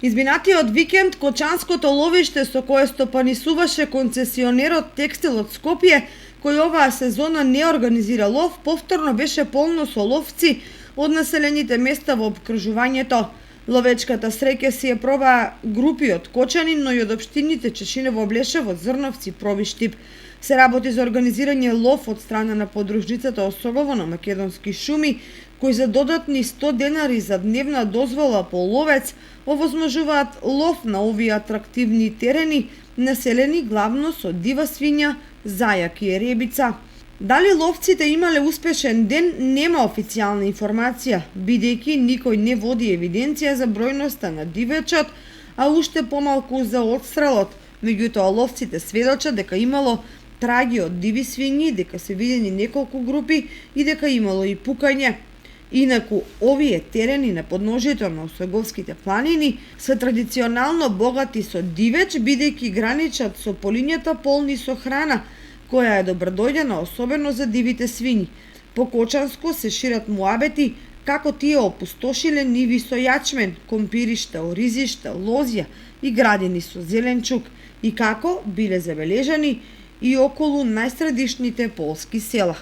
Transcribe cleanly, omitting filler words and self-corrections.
Изминатиот викенд кочанското ловиште со кое стопанисуваше концесионерот Текстил од Скопје, кој оваа сезона не организира лов, повторно беше полно со ловци од населените места во опкружувањето. Ловечката среќа си ја пробаа групи од Кочани, но и од општините Чешиново, Блешево, Зрновци, Провиштип. Се работи за организирање лов од страна на подружницата Осогово на Македонски шуми, кои за додатни 100 денари за дневна дозвола по ловец овозможуваат лов на овие атрактивни терени, населени главно со дива свиња, зајак и ребица. Дали ловците имале успешен ден, нема официјална информација, бидејќи никој не води евиденција за бројноста на дивечот, а уште помалку за отстрелот. Меѓутоа ловците сведочат дека имало траги од диви свињи, дека се видени неколку групи и дека имало и пукање. Инаку, овие терени на подножието на Осоговските планини се традиционално богати со дивеч, бидејќи граничат со полињата полни со храна, која е добродојдена особено за дивите свињи. По Кочанско се шират муабети како тие опустошиле ниви со јачмен, компиришта, оризишта, лозја и градини со зеленчук, и како биле забележани и околу најсредишните полски села.